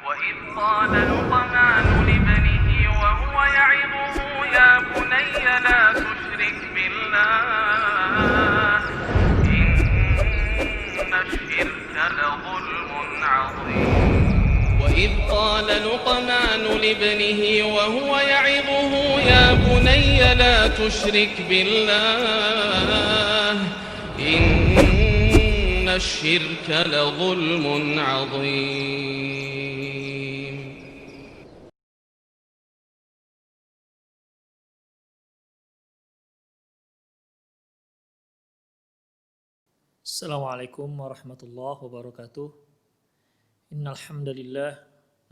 وإذ قال لقمان لابنه وهو يعظه يا بني لا تشرك بالله إن الشرك لظلم عظيم وإذ قال لقمان لابنه وهو يعظه يا بني لا تشرك بالله إن الشرك لظلم عظيم. Assalamualaikum warahmatullahi wabarakatuh. Innal hamdalillah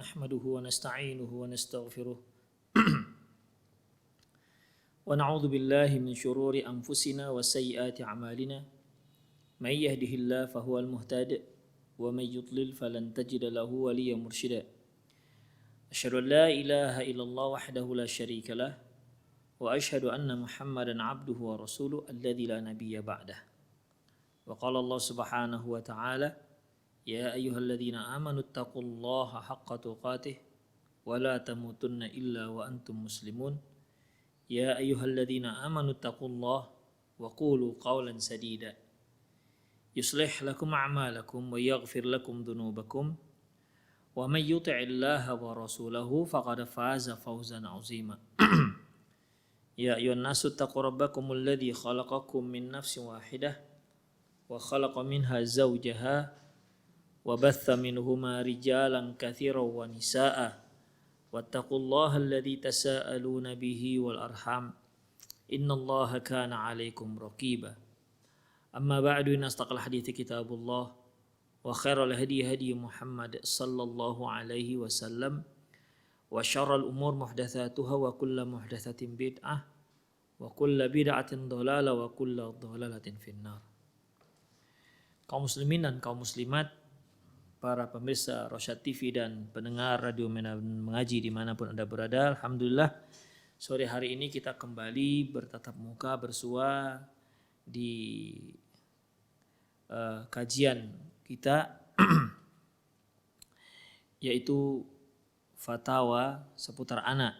nahmaduhu wa nasta'inuhu wa nastaghfiruh. Wa na'udzu billahi min syururi anfusina wa sayyiati a'malina. May yahdihillahu fahuwal muhtadi wa may yudlil falan tajida lahu waliyyan mursyida. Asyhadu an la ilaha illallah wahdahu la syarika lah wa asyhadu anna Muhammadan 'abduhu wa rasuluhu alladzi la nabiyya ba'dah. Wa qala Allah Subhanahu wa ta'ala ya ayyuhalladzina amanu taqullaha haqqa tuqatih wa la tamutunna illa wa antum muslimun. Ya ayyuhalladzina amanu taqullaha wa qulu qawlan sadida yuslih lakum a'malakum wa yaghfir lakum dhunubakum wa may yuti'illaha wa rasulahu faqad faza fawzan 'azima. Ya ayyuhan nasu taqu rabbakumul ladzi khalaqakum min nafsin wahidah wa khalaqa minha zawjaha wa batha minhuma rijalan katsiran wa nisaa'a wattaqullaha alladzi tasaaluna bihi wal arham innallaha kana 'alaikum raqiba. Amma ba'du, in astaqal hadithi kitabullah wa khairal hadi hadi Muhammad sallallahu alaihi wasallam wa syarral umur muhdatsatuha wa kullu muhdatsatin bid'ah wa kullu bid'atin dhalalah wa kullu dhalalatin finnar. Kaum muslimin dan kaum muslimat, para pemirsa Rosyad TV dan pendengar Radio Medan Mengaji dimanapun Anda berada, alhamdulillah sore hari ini kita kembali bertatap muka bersua di kajian kita yaitu fatwa seputar anak.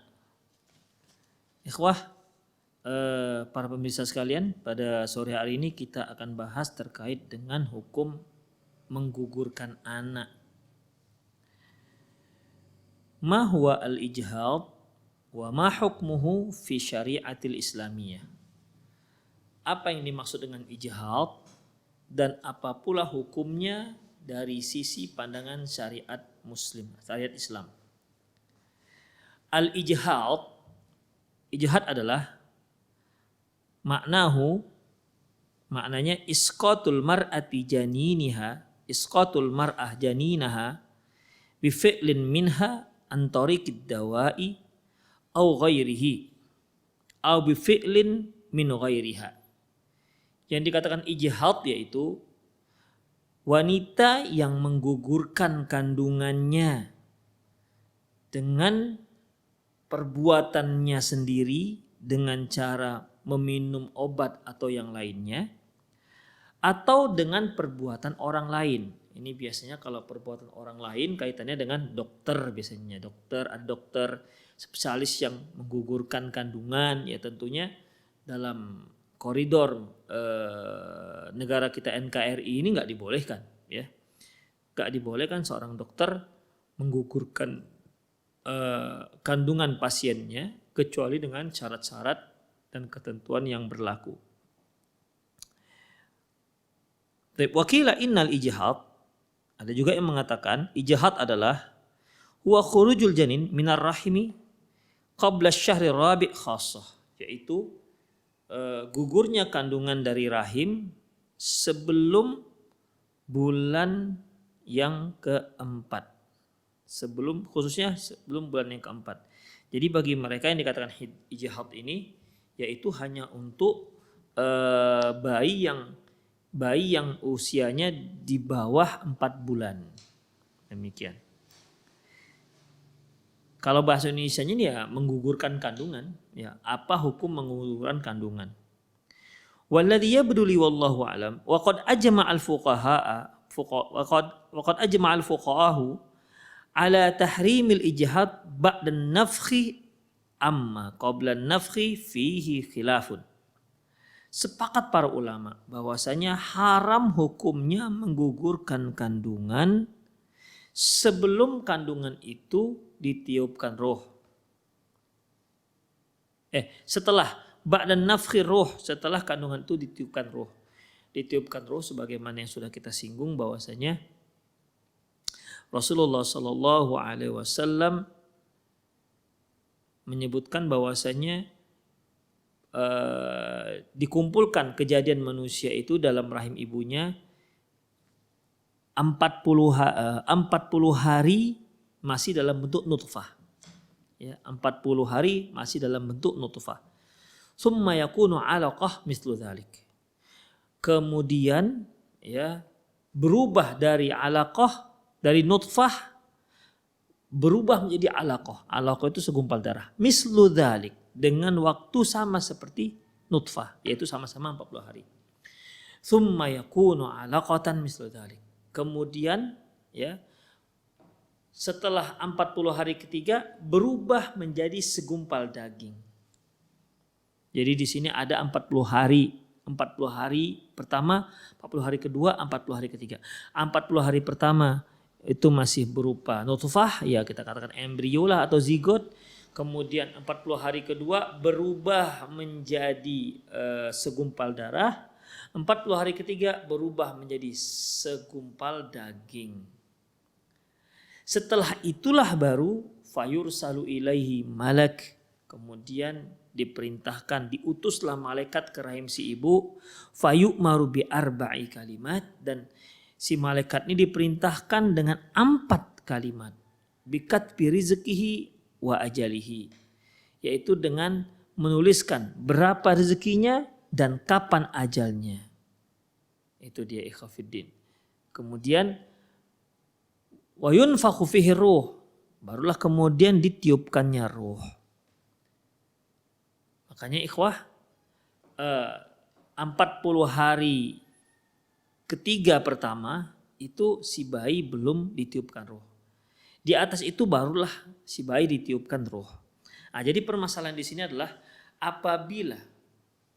Ikhwah, para pemirsa sekalian, pada sore hari ini kita akan bahas terkait dengan hukum menggugurkan anak. Ma huwa al-ijhad wa ma hukmuhu fi syariatil islamiyah. Apa yang dimaksud dengan ijhad dan apa pula hukumnya dari sisi pandangan syariat muslim, syariat Islam. Al-ijhad, ijhad adalah maknanya isqatul mar'ati janiniha, isqatul mar'ah janinaha bi fi'lin minha an tariqid dawa'i au ghairihi au bi fi'lin min ghairiha. Yang dikatakan ijhad yaitu wanita yang menggugurkan kandungannya dengan perbuatannya sendiri dengan cara meminum obat atau yang lainnya, atau dengan perbuatan orang lain. Ini biasanya kalau perbuatan orang lain kaitannya dengan dokter, biasanya dokter spesialis yang menggugurkan kandungan, ya tentunya dalam koridor negara kita NKRI ini nggak dibolehkan, ya, nggak dibolehkan seorang dokter menggugurkan kandungan pasiennya kecuali dengan syarat-syarat dan ketentuan yang berlaku. Wakila innal ijhad, ada juga yang mengatakan ijhad adalah huwa khurujul janin minar rahimi qabla syahri rabi' khassah, yaitu gugurnya kandungan dari rahim sebelum bulan yang keempat, khususnya sebelum bulan yang keempat. Jadi bagi mereka yang dikatakan ijhad ini yaitu hanya untuk bayi yang usianya di bawah 4 bulan. Demikian. Kalau bahasa Indonesianya ini ya menggugurkan kandungan, ya apa hukum menggugurkan kandungan? Walladhi yabduli wallahu alam wa qad ajma al fuqaha wa qad ajma al fuqahahu ala tahrimil ijhad ba'da nafkhi amma qabla nafkhi fihi khilafun. Sepakat para ulama bahwasanya haram hukumnya menggugurkan kandungan sebelum kandungan itu ditiupkan roh. Setelah ba'da nafkhi roh, setelah kandungan itu ditiupkan roh. Ditiupkan roh sebagaimana yang sudah kita singgung bahwasanya Rasulullah Shallallahu Alaihi Wasallam menyebutkan bahwasanya dikumpulkan kejadian manusia itu dalam rahim ibunya 40 hari masih dalam bentuk nutfah. Ya, 40 hari masih dalam bentuk nutfah. Tsumma yakunu 'alaqah mislu dzalik. Kemudian ya berubah dari 'alaqah, dari nutfah berubah menjadi 'alaqah. 'Alaqah itu segumpal darah. Mislu dzalik, dengan waktu sama seperti nutfah, yaitu sama-sama 40 hari. Tsumma yakunu 'alaqatan mislu dzalik. Kemudian ya setelah 40 hari ketiga berubah menjadi segumpal daging. Jadi di sini ada 40 hari. 40 hari pertama, 40 hari kedua, 40 hari ketiga. 40 hari pertama itu masih berupa nutfah, ya kita katakan embrio lah atau zigot. Kemudian 40 hari kedua berubah menjadi segumpal darah. 40 hari ketiga berubah menjadi segumpal daging. Setelah itulah baru fayursalu ilaihi malak. Kemudian diperintahkan, diutuslah malaikat ke rahim si ibu. Fayu'maru bi arba'i kalimat. Dan si malaikat ini diperintahkan dengan 4 kalimat. Bikat bi rizkihi wa ajalihi. Yaitu dengan menuliskan berapa rezekinya dan kapan ajalnya. Itu dia ikhwafiddin. Kemudian wa yunfakhu fihi ruh, barulah kemudian ditiupkannya ruh. Makanya ikhwah 40 hari ketiga pertama itu si bayi belum ditiupkan ruh. Di atas itu barulah si bayi ditiupkan ruh. Nah, jadi permasalahan di sini adalah apabila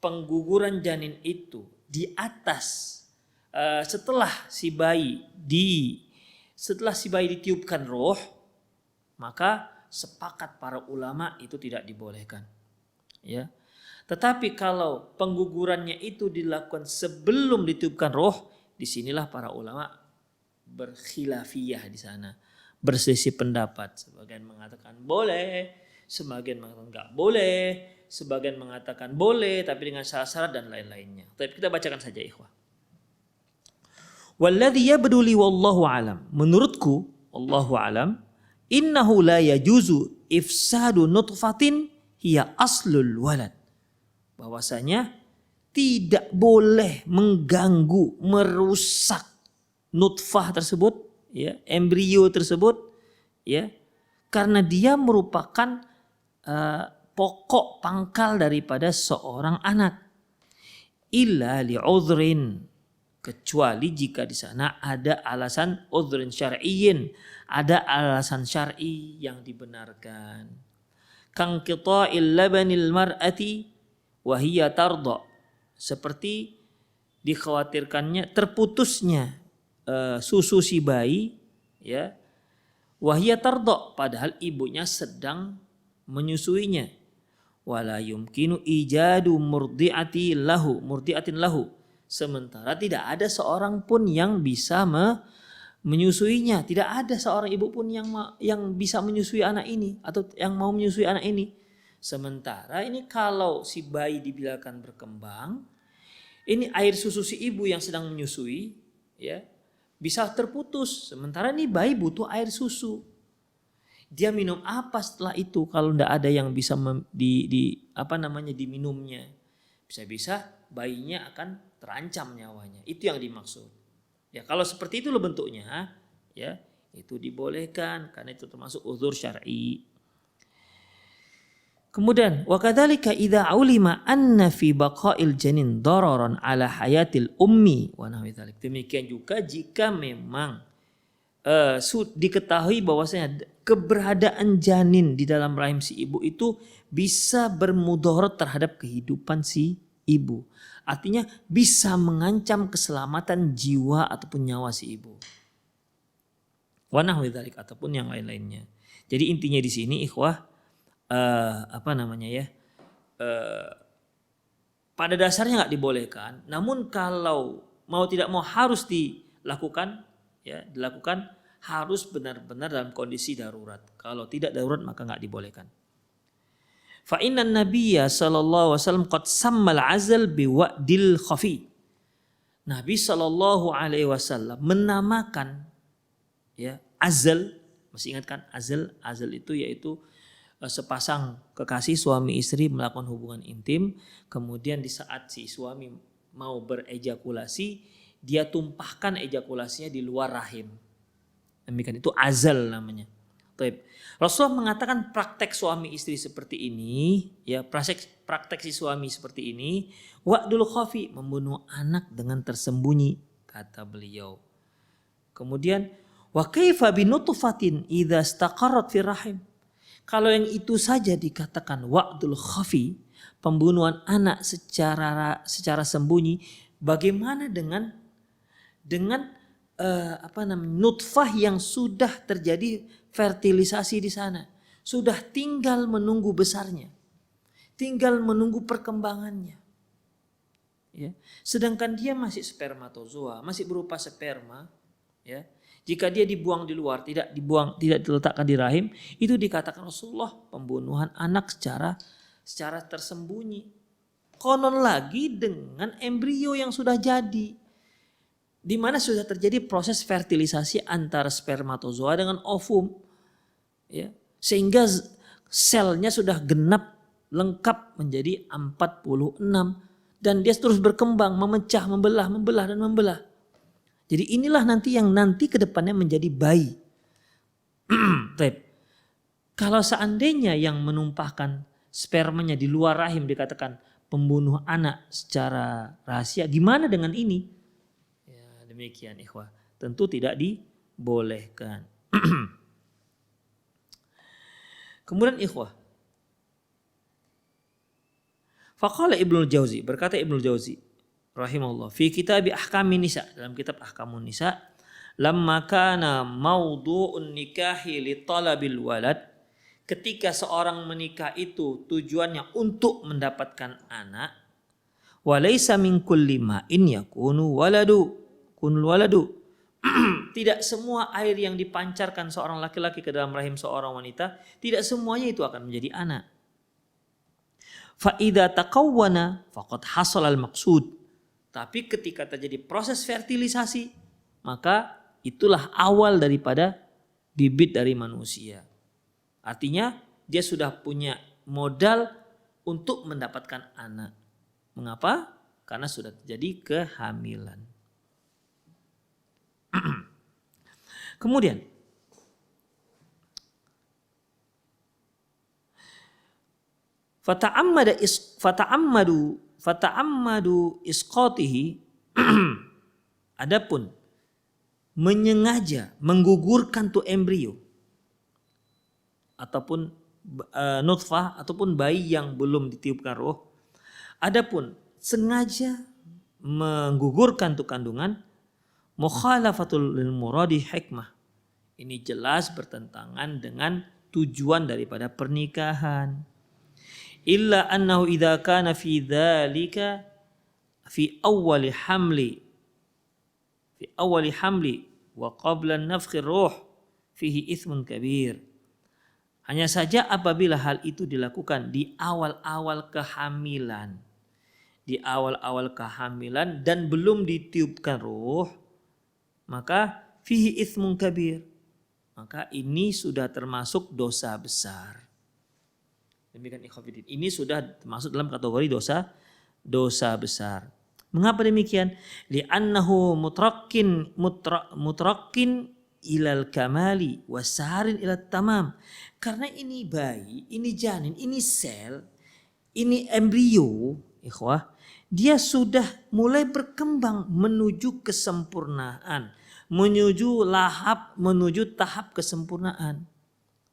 pengguguran janin itu di atas setelah si bayi ditiupkan roh, maka sepakat para ulama itu tidak dibolehkan. Ya. Tetapi kalau penggugurannya itu dilakukan sebelum ditiupkan roh, disinilah para ulama berkhilafiyah di sana, berselisih pendapat. Sebagian mengatakan boleh, sebagian mengatakan enggak boleh, sebagian mengatakan boleh tapi dengan syarat-syarat dan lain-lainnya. Tapi kita bacakan saja ikhwah. Walladhi yabduli wallahu alam. Menurutku, wallahu alam, innahu la yajuzu ifsadu nutfatin hiya aslul walad. Bahwasanya tidak boleh mengganggu, merusak nutfah tersebut, ya, embrio tersebut, ya, karena dia merupakan pokok pangkal daripada seorang anak. Illa li'udhrin, kecuali jika di sana ada alasan udhrin syar'iyyin, ada alasan syar'i yang dibenarkan. Kang qita'il labanil mar'ati wa hiya tarda, seperti dikhawatirkannya terputusnya susu si bayi, ya, wa hiya tarda, padahal ibunya sedang menyusuinya. Wala yumkinu ijadu murdi'atin lahu, sementara tidak ada seorang pun yang bisa menyusuinya. Tidak ada seorang ibu pun yang bisa menyusui anak ini atau yang mau menyusui anak ini. Sementara ini kalau si bayi dibiarkan berkembang, ini air susu si ibu yang sedang menyusui, ya, bisa terputus. Sementara ini bayi butuh air susu. Dia minum apa setelah itu kalau tidak ada yang bisa diminumnya? Bisa-bisa bayinya akan terancam nyawanya. Itu yang dimaksud. Ya, kalau seperti itu loh bentuknya, ya, itu dibolehkan karena itu termasuk uzur syar'i. Kemudian wa kadzalika idza ulima anna fi baqa'il janin dararan ala hayatil ummi wa nahwi dzalik. Demikian juga jika memang diketahui bahwasanya keberadaan janin di dalam rahim si ibu itu bisa bermudarat terhadap kehidupan si ibu. Artinya bisa mengancam keselamatan jiwa ataupun nyawa si ibu. Wa nahwi dzalik ataupun yang lain-lainnya. Jadi intinya di sini ikhwah pada dasarnya nggak dibolehkan. Namun kalau mau tidak mau harus dilakukan, ya dilakukan harus benar-benar dalam kondisi darurat. Kalau tidak darurat maka nggak dibolehkan. Fa inna nabiyya sallallahu alaihi wasallam qad sammal azal biwa'dil khafi. Nabi sallallahu alaihi wasallam menamakan ya azal, masih ingat kan azal? Azal itu yaitu sepasang kekasih suami istri melakukan hubungan intim, kemudian di saat si suami mau berejakulasi, dia tumpahkan ejakulasinya di luar rahim. Demikian itu azal namanya. Taib. Rasulullah mengatakan praktek suami istri seperti ini, ya praktek si suami seperti ini, wa'dul khafi, membunuh anak dengan tersembunyi, kata beliau. Kemudian wa kaifa binutfatin idza istaqarrat fi rahim. Kalau yang itu saja dikatakan wa'dul khafi, pembunuhan anak secara sembunyi, bagaimana dengan nutfah yang sudah terjadi fertilisasi di sana, sudah tinggal menunggu besarnya, tinggal menunggu perkembangannya. Ya. Sedangkan dia masih spermatozoa, masih berupa sperma, ya. Jika dia dibuang di luar, tidak diletakkan di rahim, itu dikatakan Rasulullah pembunuhan anak secara tersembunyi. Konon lagi dengan embrio yang sudah jadi, di mana sudah terjadi proses fertilisasi antara spermatozoa dengan ovum, ya, sehingga selnya sudah genap lengkap menjadi 46 dan dia terus berkembang, memecah, membelah dan membelah. Jadi inilah nanti yang nanti kedepannya menjadi bayi. Kalau seandainya yang menumpahkan spermanya di luar rahim dikatakan pembunuh anak secara rahasia, gimana dengan ini? Ya, demikian ikhwah. Tentu tidak dibolehkan. Kemudian ikhwah. Faqala Ibnu Jauzi, berkata Ibnu Jauzi rahimahullah fi kitab ahkamin nisa, dalam kitab ahkamun nisa, lamma kana mawdu'un nikahi li talabil walad, ketika seorang menikah itu tujuannya untuk mendapatkan anak, walaysa min kulli ma'in yakunu waladu, tidak semua air yang dipancarkan seorang laki-laki ke dalam rahim seorang wanita, tidak semuanya itu akan menjadi anak. Fa idza taqawwana faqad hasala al maqsud. Tapi ketika terjadi proses fertilisasi, maka itulah awal daripada bibit dari manusia. Artinya dia sudah punya modal untuk mendapatkan anak. Mengapa? Karena sudah terjadi kehamilan. Kemudian fata'ammadu isqatihi, adapun menyengaja menggugurkan tuh embrio ataupun nutfah ataupun bayi yang belum ditiupkan roh, adapun sengaja menggugurkan tuh kandungan, mukhalafatul lil muradi hikmah, ini jelas bertentangan dengan tujuan daripada pernikahan. Illa annahu idza kana fi dzalika fi awwali hamli wa qabla nafkhir ruh fihi ithmun kabir. Hanya saja apabila hal itu dilakukan di awal-awal kehamilan, dan belum ditiupkan ruh, maka fihi ithmun kabir, maka ini sudah termasuk dosa besar. Demikian ikhwatiddin. Ini sudah termasuk dalam kategori dosa besar. Mengapa demikian? Li'annahu mutrakin ilal kamali wasarin ilal tamam. Karena ini bayi, ini janin, ini sel, ini embrio, ikhwah, dia sudah mulai berkembang menuju kesempurnaan, menuju tahap kesempurnaan.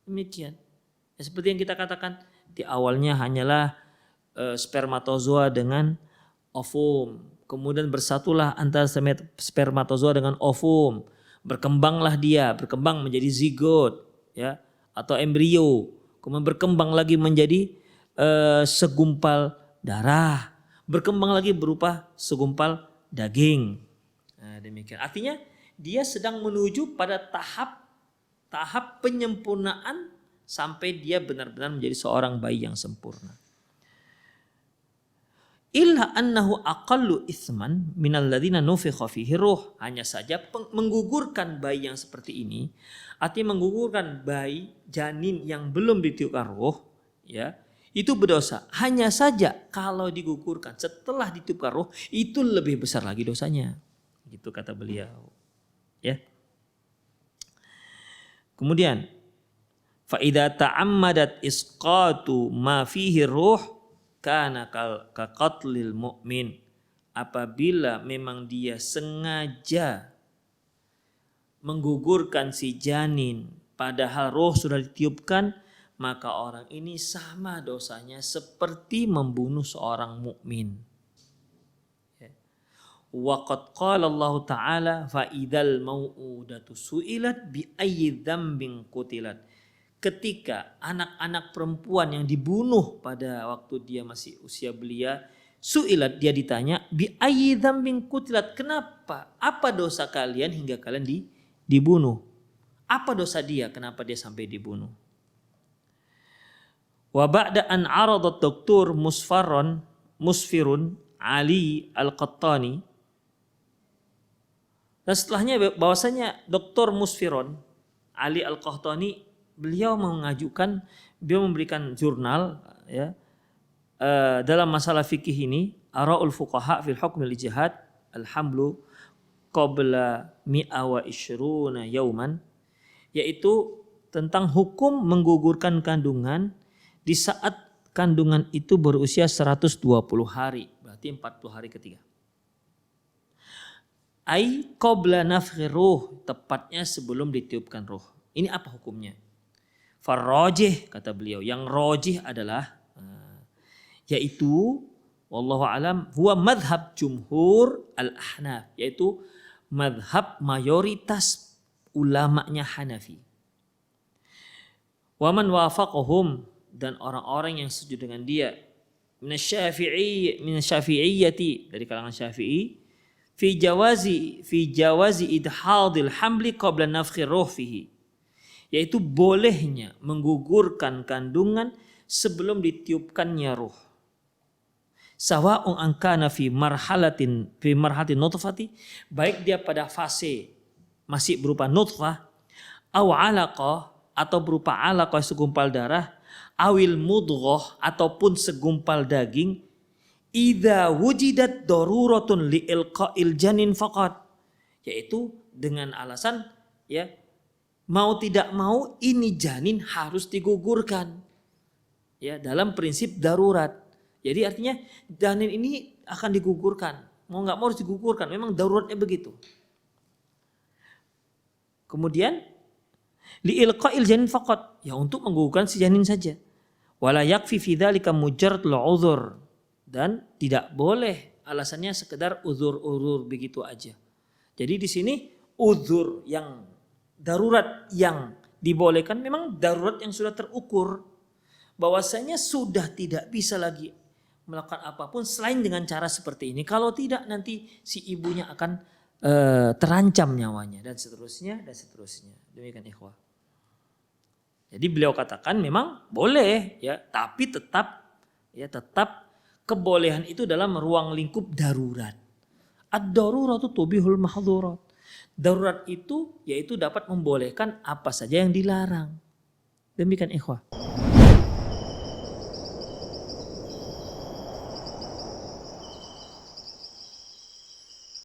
Demikian. Ya, seperti yang kita katakan di awalnya hanyalah spermatozoa dengan ovum. Kemudian bersatulah antara spermatozoa dengan ovum. Berkembang menjadi zigot, ya, atau embrio. Kemudian berkembang lagi menjadi segumpal darah. Berkembang lagi berupa segumpal daging. Nah, demikian. Artinya dia sedang menuju pada tahap penyempurnaan sampai dia benar-benar menjadi seorang bayi yang sempurna. Illa annahu aqallu itsman minal ladzina nufikha fihi ruh. Hanya saja menggugurkan bayi yang seperti ini, artinya menggugurkan bayi janin yang belum ditiupkan ruh, ya, itu berdosa. Hanya saja kalau digugurkan setelah ditiupkan ruh, itu lebih besar lagi dosanya. Gitu kata beliau. Ya. Kemudian fa idza ta'ammadat isqatu ma fihi ruh kana ka qatlil mu'min. Apabila memang dia sengaja menggugurkan si janin padahal roh sudah ditiupkan, maka orang ini sama dosanya seperti membunuh seorang mukmin. Wa qad qala Allah Ta'ala fa idzal mau'udatu su'ilat bi ayyi dzambin qutilat. Ketika anak-anak perempuan yang dibunuh pada waktu dia masih usia belia, su'ilat, dia ditanya bi ayyi dzambin qutilat, kenapa? Apa dosa kalian hingga kalian dibunuh? Apa dosa dia? Kenapa dia sampai dibunuh? Wa ba'da an aradat doktor Musfirun Ali Al-Qattani. Dan setelahnya bahwasanya Dr. Musfirun Ali Al-Qahtani, beliau memberikan jurnal, ya, dalam masalah fikih ini, Ara'ul Fuqaha fil Hukm al-Ijtihad al-Hamlu qabla 120 yauman, yaitu tentang hukum menggugurkan kandungan di saat kandungan itu berusia 120 hari, berarti 40 hari ketiga. Ai qabla nafkhi ruh, tepatnya sebelum ditiupkan ruh. Ini apa hukumnya? Farrajih, kata beliau, yang rajih adalah yaitu wallahu alam huwa madhab jumhur al-ahnaf, yaitu madhab mayoritas ulamanya Hanafi. Wa man wafaqahum, dan orang-orang yang setuju dengan dia, minasyafi'iyyati, dari kalangan Syafi'i, fi jawazi idhadil hamli qabla nafkhi ruh fihi, yaitu bolehnya menggugurkan kandungan sebelum ditiupkannya ruh. Sawa'un angkana fi marhalatin nutfati, baik dia pada fase masih berupa nutfah, aw alaqah, atau berupa alaqah segumpal darah, awil mudghah, ataupun segumpal daging, idza wujidat daruratun li ilqa'il janin faqat, yaitu dengan alasan, ya, mau tidak mau ini janin harus digugurkan, ya, dalam prinsip darurat. Jadi artinya janin ini akan digugurkan, mau nggak mau harus digugurkan, memang daruratnya begitu. Kemudian li ilqa'il janin faqat, ya, untuk menggugurkan si janin saja. Wala yakfi fi dzalika mujarradul uzur, dan tidak boleh alasannya sekedar uzur begitu aja. Jadi di sini uzur yang darurat yang dibolehkan memang darurat yang sudah terukur, bahwasanya sudah tidak bisa lagi melakukan apapun selain dengan cara seperti ini. Kalau tidak nanti si ibunya akan terancam nyawanya dan seterusnya dan seterusnya. Demikian ikhwah. Jadi beliau katakan memang boleh, ya, tapi tetap kebolehan itu dalam ruang lingkup darurat. Ad-daruratu tubihul mahdhurat. Darurat itu yaitu dapat membolehkan apa saja yang dilarang. Demikian ikhwah.